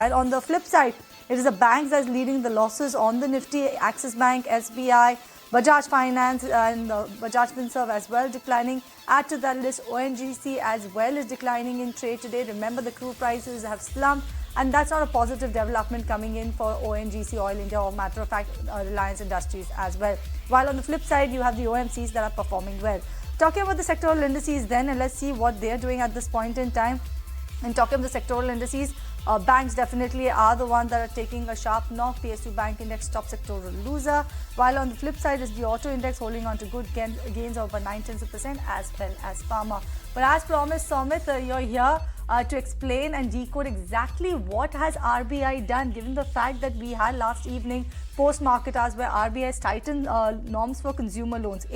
On the flip side, it is the banks that's leading the losses on the Nifty. Axis Bank, SBI, Bajaj Finance and Bajaj Finserv as well declining. Add to that list, ONGC as well is declining in trade today. Remember, the crude prices have slumped, and that's not a positive development coming in for ONGC, Oil India, or matter of fact, Reliance Industries as well. While on the flip side, you have the OMCs that are performing well. Talking about the sectoral indices then, and let's see what they're doing at this point in time. And talking about the sectoral indices, banks definitely are the ones that are taking a sharp knock. PSU Bank Index top sectoral loser, while on the flip side is the auto index holding on to good gains of about 0.9% as well as pharma. But as promised, Somit, you're here to explain and decode exactly what has RBI done, given the fact that we had last evening post-market hours where RBI has tightened norms for consumer loans.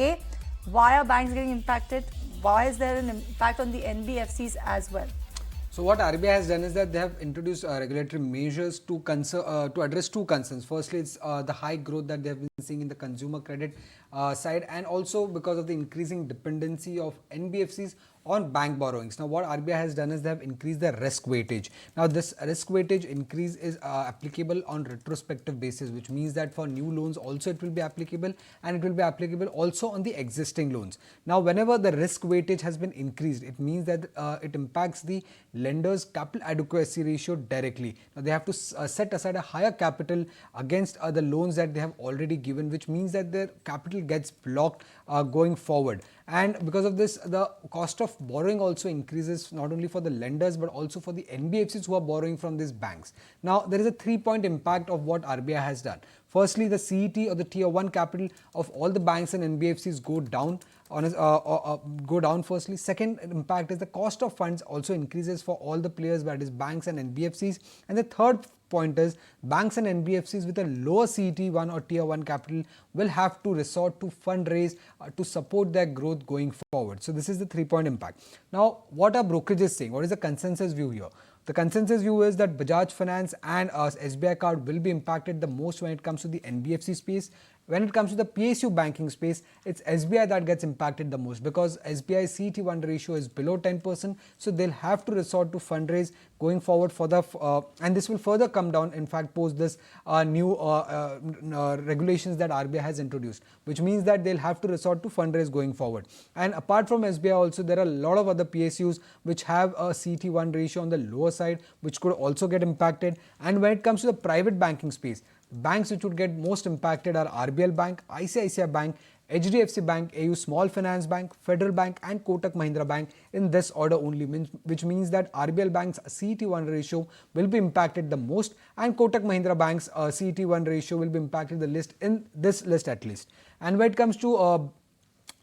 Why are banks getting impacted? Why is there an impact on the NBFCs as well? So what RBI has done is that they have introduced regulatory measures to address two concerns. Firstly, it's the high growth that they have been seeing in the consumer credit side, and also because of the increasing dependency of NBFCs on bank borrowings. Now, what RBI has done is they have increased the risk weightage. Now, this risk weightage increase is applicable on retrospective basis, which means that for new loans also it will be applicable, and it will be applicable also on the existing loans. Now, whenever the risk weightage has been increased, it means that it impacts the lender's capital adequacy ratio directly. Now, they have to set aside a higher capital against the loans that they have already given, which means that their capital gets blocked going forward. And because of this, the cost of borrowing also increases, not only for the lenders but also for the NBFCs who are borrowing from these banks. Now, there is a 3-point impact of what RBI has done. Firstly, the CET or the Tier 1 capital of all the banks and NBFCs go down. Firstly. Second impact is the cost of funds also increases for all the players, that is banks and NBFCs. And the third point is banks and NBFCs with a lower CET1 or Tier 1 capital will have to resort to fundraise to support their growth going forward. So this is the 3-point impact. Now, what are brokerages saying? What is the consensus view here? The consensus view is that Bajaj Finance and SBI Card will be impacted the most when it comes to the NBFC space. When it comes to the PSU banking space, it's SBI that gets impacted the most because SBI's CET1 ratio is below 10%. So they'll have to resort to fundraise going forward for the and this will further come down, in fact, post this new regulations that RBI has introduced, which means that they'll have to resort to fundraise going forward. And apart from SBI also, there are a lot of other PSUs which have a CET1 ratio on the lower side, which could also get impacted. And when it comes to the private banking space, banks which would get most impacted are RBL Bank, ICICI Bank, HDFC Bank, AU Small Finance Bank, Federal Bank and Kotak Mahindra Bank in this order only, which means that RBL Bank's CET1 ratio will be impacted the most, and Kotak Mahindra Bank's CET1 ratio will be impacted the list in this list at least. And when it comes to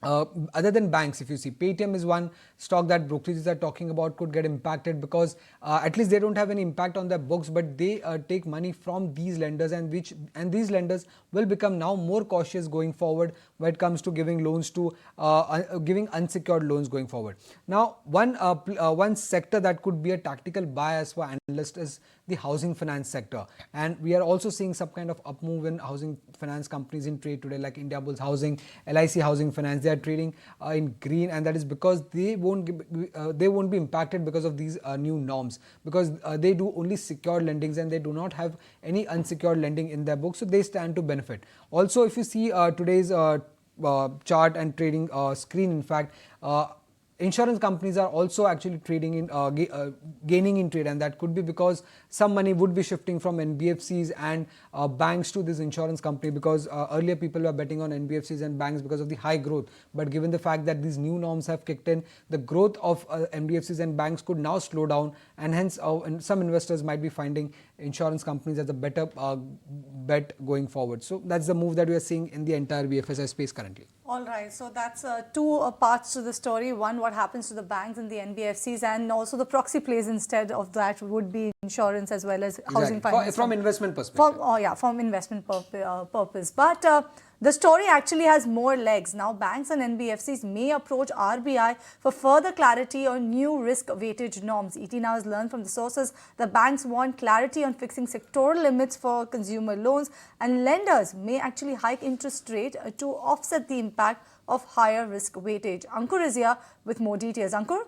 other than banks, if you see, Paytm is one stock that brokerages are talking about could get impacted because at least they don't have any impact on their books, but they take money from these lenders, and these lenders will become now more cautious going forward when it comes to giving loans to giving unsecured loans going forward. Now, one sector that could be a tactical bias for analysts is the housing finance sector, and we are also seeing some kind of up move in housing finance companies in trade today, like Indiabulls Housing, LIC Housing Finance. They are trading in green, and that is because they won't be impacted because of these new norms, because they do only secured lendings and they do not have any unsecured lending in their books, so they stand to benefit. Also, if you see today's chart and trading screen, in fact, insurance companies are also actually trading in gaining in trade, and that could be because some money would be shifting from NBFCs and banks to this insurance company, because earlier people were betting on NBFCs and banks because of the high growth, but given the fact that these new norms have kicked in, the growth of NBFCs and banks could now slow down, and hence some investors might be finding insurance companies as a better bet going forward. So that's the move that we are seeing in the entire BFSI space currently. All right, so that's two parts to the story. One, what happens to the banks and the NBFCs, and also the proxy plays instead of that would be insurance as well as housing finance. From investment perspective. From investment purpose. But the story actually has more legs. Now, banks and NBFCs may approach RBI for further clarity on new risk weightage norms. ET now has learned from the sources the banks want clarity on fixing sectoral limits for consumer loans, and lenders may actually hike interest rate to offset the impact of higher risk weightage. Ankur is here with more details. Ankur?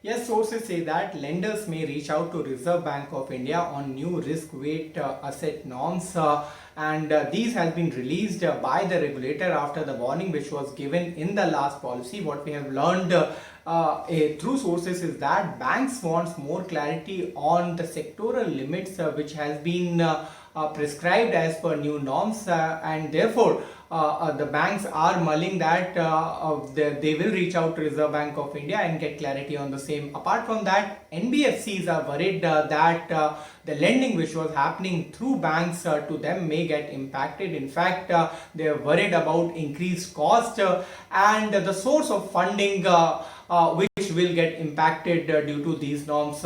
Yes, sources say that lenders may reach out to Reserve Bank of India on new risk weight asset norms, and these has been released by the regulator after the warning which was given in the last policy. What we have learned through sources is that banks wants more clarity on the sectoral limits which has been prescribed as per new norms, and therefore the banks are mulling that they will reach out to Reserve Bank of India and get clarity on the same. Apart from that, NBFCs are worried that the lending which was happening through banks to them may get impacted. In fact, they are worried about increased cost and the source of funding which will get impacted due to these norms.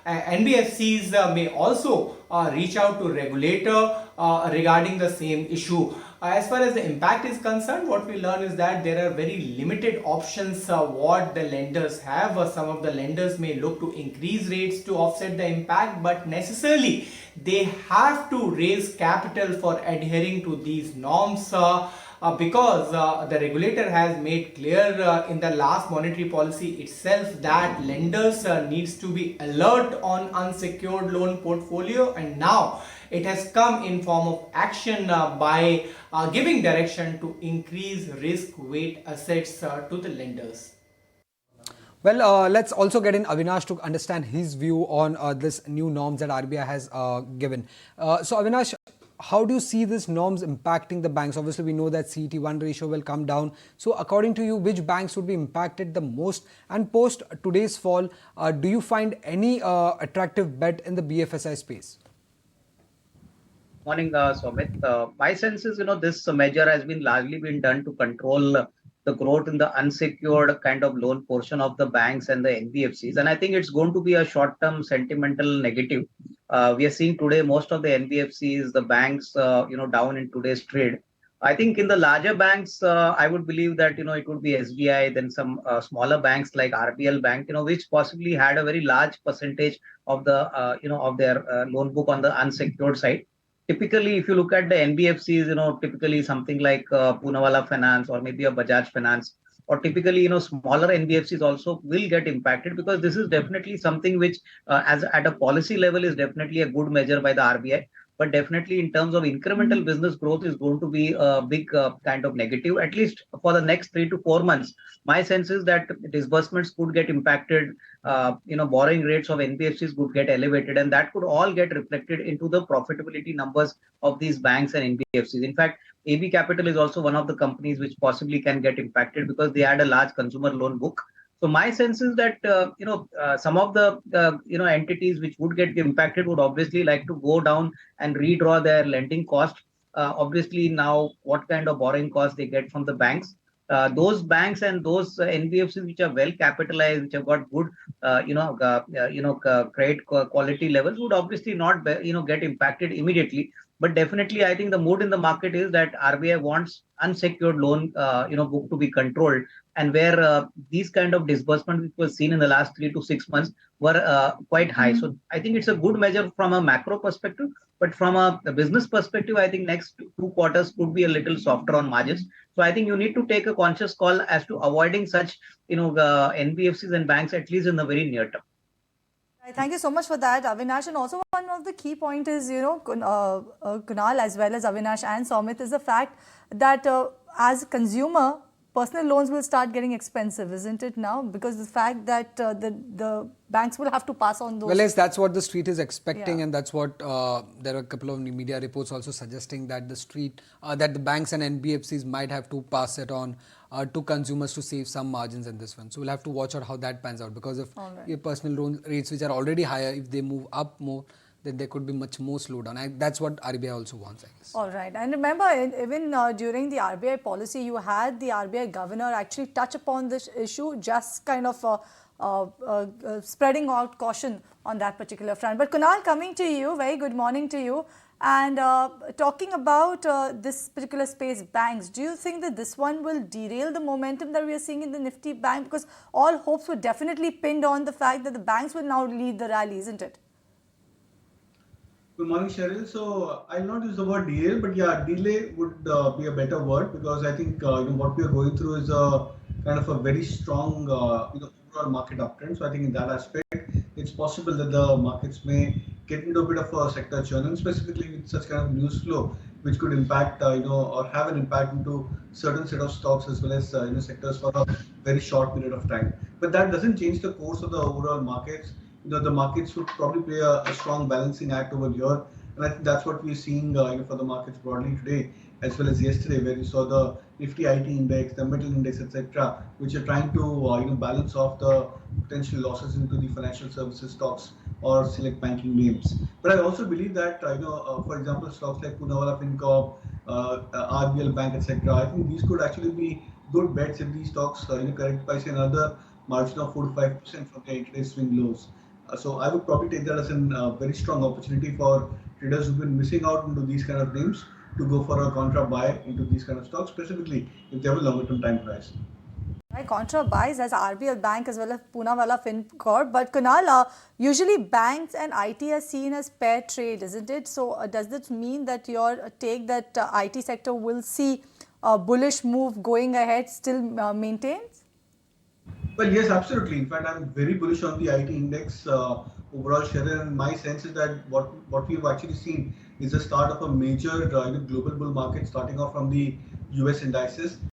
NBFCs may also reach out to regulator regarding the same issue. As far as the impact is concerned, what we learn is that there are very limited options what the lenders have. Some of the lenders may look to increase rates to offset the impact, but necessarily they have to raise capital for adhering to these norms. Because the regulator has made clear in the last monetary policy itself that lenders needs to be alert on unsecured loan portfolio, and now it has come in form of action by giving direction to increase risk weight assets to the lenders. Well, let's also get in Avinash to understand his view on this new norms that RBI has given. So Avinash, how do you see these norms impacting the banks? Obviously, we know that CET1 ratio will come down. So according to you, which banks would be impacted the most? And post today's fall, do you find any attractive bet in the BFSI space? Morning, Somit. My sense is, this measure has been largely been done to control the growth in the unsecured kind of loan portion of the banks and the NBFCs. And I think it's going to be a short-term sentimental negative. We are seeing today most of the NBFCs, the banks, down in today's trade. I think in the larger banks, I would believe that, it would be SBI, then some smaller banks like RBL Bank, which possibly had a very large percentage of the, of their loan book on the unsecured side. Typically, if you look at the NBFCs, typically something like Poonawalla Finance or maybe a Bajaj Finance, or typically, smaller NBFCs also will get impacted, because this is definitely something which, as at a policy level, is definitely a good measure by the RBI. But definitely in terms of incremental business growth is going to be a big kind of negative, at least for the next 3 to 4 months. My sense is that disbursements could get impacted, borrowing rates of NBFCs could get elevated, and that could all get reflected into the profitability numbers of these banks and NBFCs. In fact, AB Capital is also one of the companies which possibly can get impacted because they had a large consumer loan book. So my sense is that some of the entities which would get impacted would obviously like to go down and redraw their lending cost. Obviously now what kind of borrowing cost they get from the banks. Those banks and those NBFCs which are well capitalized, which have got good credit quality levels, would obviously not get impacted immediately. But definitely, I think the mood in the market is that RBI wants unsecured loan book to be controlled, and where these kind of disbursements which were seen in the last 3 to 6 months were quite high. So I think it's a good measure from a macro perspective, but from a business perspective, I think next 2 quarters could be a little softer on margins. So I think you need to take a conscious call as to avoiding such NBFCs and banks, at least in the very near term. Thank you so much for that, Avinash. And also one of the key points is, Kunal as well as Avinash and Somit, is the fact that as a consumer, personal loans will start getting expensive, isn't it now? Because the fact that the banks will have to pass on those. Well, yes, that's what the street is expecting, and that's what there are a couple of media reports also suggesting that that the banks and NBFCs might have to pass it on to consumers to save some margins in this one. So we'll have to watch out how that pans out, because if your personal loan rates, which are already higher, if they move up more, then there could be much more slowdown. That's what RBI also wants, I guess. All right. And remember, even during the RBI policy, you had the RBI governor actually touch upon this issue, just kind of spreading out caution on that particular front. But Kunal, coming to you, very good morning to you. And talking about this particular space, banks, do you think that this one will derail the momentum that we are seeing in the Nifty Bank? Because all hopes were definitely pinned on the fact that the banks will now lead the rally, isn't it? Good morning, Cheryl. So I'll not use the word derail, but yeah, delay would be a better word, because I think what we are going through is a kind of a very strong overall market uptrend. So I think in that aspect, it's possible that the markets may get into a bit of a sector churn, and specifically with such kind of news flow, which could impact, or have an impact into certain set of stocks as well as sectors for a very short period of time. But that doesn't change the course of the overall markets. The markets would probably play a strong balancing act over here, and I think that's what we're seeing for the markets broadly today as well as yesterday, where you saw the Nifty IT index, the metal index, etc., which are trying to balance off the potential losses into the financial services stocks or select banking names. But I also believe that for example, stocks like Poonawalla Fincorp, RBL Bank, etc., I think these could actually be good bets if these stocks correct by say another margin of 4 to 5% from their intraday swing lows. So I would probably take that as a very strong opportunity for traders who've been missing out into these kind of names to go for a contra buy into these kind of stocks, specifically if they have a longer term time horizon. Right, contra buys as RBL Bank as well as Poonawalla Fincorp. But Kunal, usually banks and IT are seen as pair trade, isn't it? So does this mean that your take that IT sector will see a bullish move going ahead still maintains? Well, yes, absolutely. In fact, I'm very bullish on the IT index overall share, and my sense is that what we've actually seen is the start of a major global bull market starting off from the US indices.